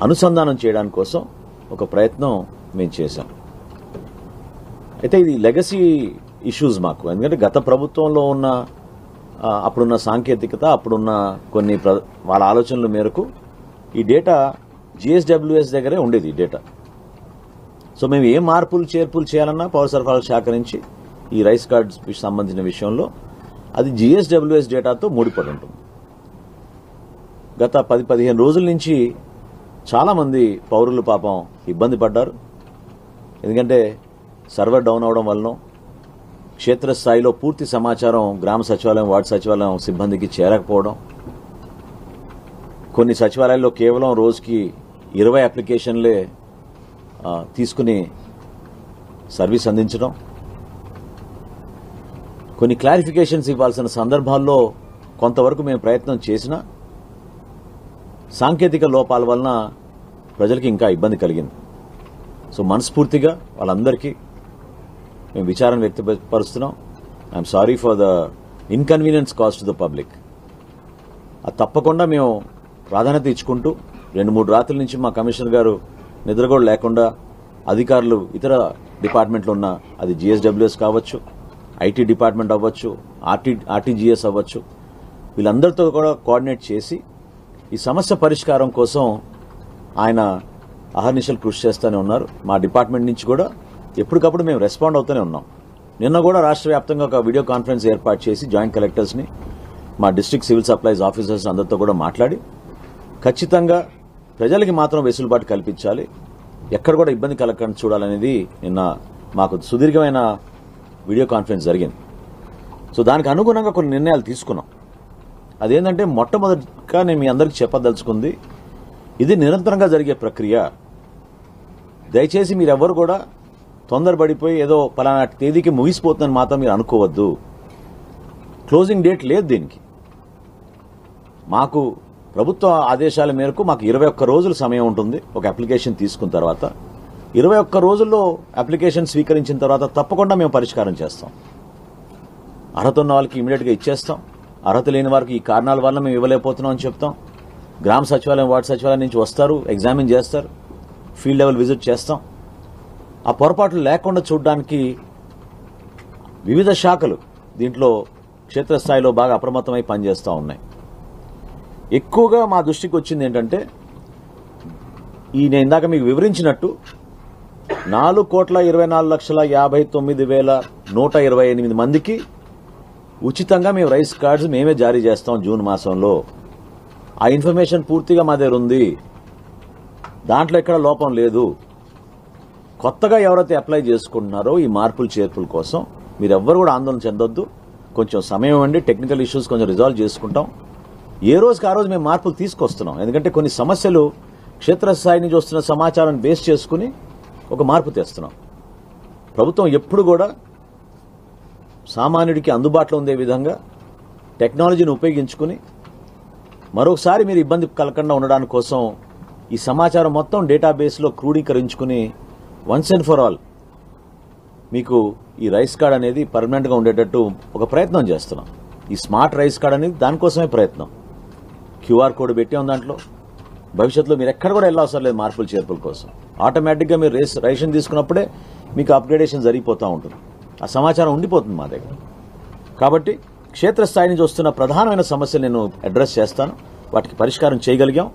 అనుసంధానం చేయడానికి కోసం ఒక ప్రయత్నం మేము చేశాం. అయితే ఇది లెగసీ ఇష్యూస్ మాకు, ఎందుకంటే గత ప్రభుత్వంలో ఉన్న అప్పుడున్న సాంకేతికత, అప్పుడున్న కొన్ని వాళ్ళ ఆలోచనల మేరకు ఈ డేటా GSWS దగ్గరే ఉండేది ఈ డేటా. సో మేము ఏ మార్పులు చేర్పులు చేయాలన్నా పౌర సరఫరాల శాఖ నుంచి ఈ రైస్ కార్డ్స్ సంబంధించిన విషయంలో అది GSWS డేటాతో ముడిపడి ఉంటుంది. గత 10-15 రోజుల నుంచి చాలామంది పౌరులు పాపం ఇబ్బంది పడ్డారు. ఎందుకంటే సర్వర్ డౌన్ అవడం వలన క్షేత్రస్థాయిలో పూర్తి సమాచారం గ్రామ సచివాలయం, వార్డు సచివాలయం సిబ్బందికి చేరకపోవడం, కొన్ని సచివాలయాల్లో కేవలం రోజుకి 20 అప్లికేషన్లే తీసుకుని సర్వీస్ అందించడం, కొన్ని క్లారిఫికేషన్స్ ఇవ్వాల్సిన సందర్భాల్లో కొంతవరకు మేము ప్రయత్నం చేసినా సాంకేతిక లోపాల వలన ప్రజలకి ఇంకా ఇబ్బంది కలిగింది. సో మనస్ఫూర్తిగా వాళ్ళందరికీ మేము విచారణ వ్యక్తపరుస్తున్నాం. I'm sorry for the inconvenience caused to the public. అది తప్పకుండా మేము ప్రాధాన్యత ఇచ్చుకుంటూ 2-3 రాత్రుల నుంచి మా కమిషనర్ గారు నిద్ర కూడా లేకుండా అధికారులు ఇతర డిపార్ట్మెంట్లు ఉన్న, అది GSWS కావచ్చు, IT డిపార్ట్మెంట్ అవ్వచ్చు, RTGS అవ్వచ్చు, వీళ్ళందరితో కూడా కోఆర్డినేట్ చేసి ఈ సమస్య పరిష్కారం కోసం ఆయన అహర్నిశలు కృషి చేస్తూనే ఉన్నారు. మా డిపార్ట్మెంట్ నుంచి కూడా ఎప్పటికప్పుడు మేము రెస్పాండ్ అవుతూనే ఉన్నాం. నిన్న కూడా రాష్ట్ర వ్యాప్తంగా ఒక వీడియో కాన్ఫరెన్స్ ఏర్పాటు చేసి జాయింట్ కలెక్టర్స్ని, మా డిస్ట్రిక్ట్ సివిల్ సప్లైస్ ఆఫీసర్స్ అందరితో కూడా మాట్లాడి ఖచ్చితంగా ప్రజలకి మాత్రం వెసులుబాటు కల్పించాలి, ఎక్కడ కూడా ఇబ్బంది కలగకుండా చూడాలనేది నిన్న మాకు సుదీర్ఘమైన వీడియో కాన్ఫరెన్స్ జరిగింది. సో దానికి అనుగుణంగా కొన్ని నిర్ణయాలు తీసుకున్నాం. అదేంటంటే మొట్టమొదటిగా నేను మీ అందరికీ చెప్పదలుచుకుంది, ఇది నిరంతరంగా జరిగే ప్రక్రియ. దయచేసి మీరెవ్వరు కూడా తొందరపడిపోయి ఏదో పలానా తేదీకి ముగిసిపోతుందని మాత్రం మీరు అనుకోవద్దు. క్లోజింగ్ డేట్ లేదు దీనికి. మాకు ప్రభుత్వ ఆదేశాల మేరకు మాకు 21 రోజుల సమయం ఉంటుంది. ఒక అప్లికేషన్ తీసుకున్న తర్వాత 21 రోజుల్లో అప్లికేషన్ స్వీకరించిన తర్వాత తప్పకుండా మేము పరిష్కారం చేస్తాం. అర్హత ఉన్న వాళ్ళకి ఇమీడియట్గా ఇచ్చేస్తాం. అర్హత లేని వారికి ఈ కారణాల వల్ల మేము ఇవ్వలేకపోతున్నాం అని చెప్తాం. గ్రామ సచివాలయం, వార్డు సచివాలయం నుంచి వస్తారు, ఎగ్జామిన్ చేస్తారు, ఫీల్డ్ లెవెల్ విజిట్ చేస్తాం. ఆ పొరపాట్లు లేకుండా చూడడానికి వివిధ శాఖలు దీంట్లో క్షేత్రస్థాయిలో బాగా అప్రమత్తమై పనిచేస్తూ ఉన్నాయి. ఎక్కువగా మా దృష్టికి వచ్చింది ఏంటంటే, నేను ఇందాక మీకు వివరించినట్టు 4,24,59,128 మందికి ఉచితంగా మేము రైస్ కార్డ్స్ మేమే జారీ చేస్తాం జూన్ మాసంలో. ఆ ఇన్ఫర్మేషన్ పూర్తిగా మా దగ్గర ఉంది, దాంట్లో ఎక్కడ లోపం లేదు. కొత్తగా ఎవరైతే అప్లై చేసుకుంటున్నారో ఈ మార్పులు చేర్పుల కోసం మీరెవ్వరు కూడా ఆందోళన చెందొద్దు. కొంచెం సమయం ఇవ్వండి, టెక్నికల్ ఇష్యూస్ కొంచెం రిజాల్వ్ చేసుకుంటాం. ఏ రోజుకి ఆ రోజు మేము మార్పులు తీసుకొస్తున్నాం. ఎందుకంటే కొన్ని సమస్యలు క్షేత్రస్థాయి నుంచి వస్తున్న సమాచారాన్ని బేస్ చేసుకుని ఒక మార్పు తెస్తున్నాం. ప్రభుత్వం ఎప్పుడు కూడా సామాన్యుడికి అందుబాటులో ఉండే విధంగా టెక్నాలజీని ఉపయోగించుకుని మరొకసారి మీరు ఇబ్బంది కలగకుండా ఉండడానికి కోసం ఈ సమాచారం మొత్తం డేటాబేస్లో క్రోడీకరించుకుని వన్స్ అండ్ ఫర్ ఆల్ మీకు ఈ రైస్ కార్డ్ అనేది పర్మనెంట్గా ఉండేటట్టు ఒక ప్రయత్నం చేస్తున్నాం. ఈ స్మార్ట్ రైస్ కార్డ్ అనేది దానికోసమే ప్రయత్నం. QR కోడ్ పెట్టాం దాంట్లో. భవిష్యత్తులో మీరు ఎక్కడ కూడా వెళ్ళవసరం లేదు మార్పులు చేర్పుల కోసం. ఆటోమేటిక్గా మీరు రేషన్ తీసుకున్నప్పుడే మీకు అప్గ్రేడేషన్ జరిగిపోతూ ఉంటుంది. ఆ సమాచారం ఉండిపోతుంది మా దగ్గర. కాబట్టి క్షేత్రస్థాయి నుంచి వస్తున్న ప్రధానమైన సమస్యలు నేను అడ్రస్ చేస్తాను, వాటికి పరిష్కారం చేయగలిగాం.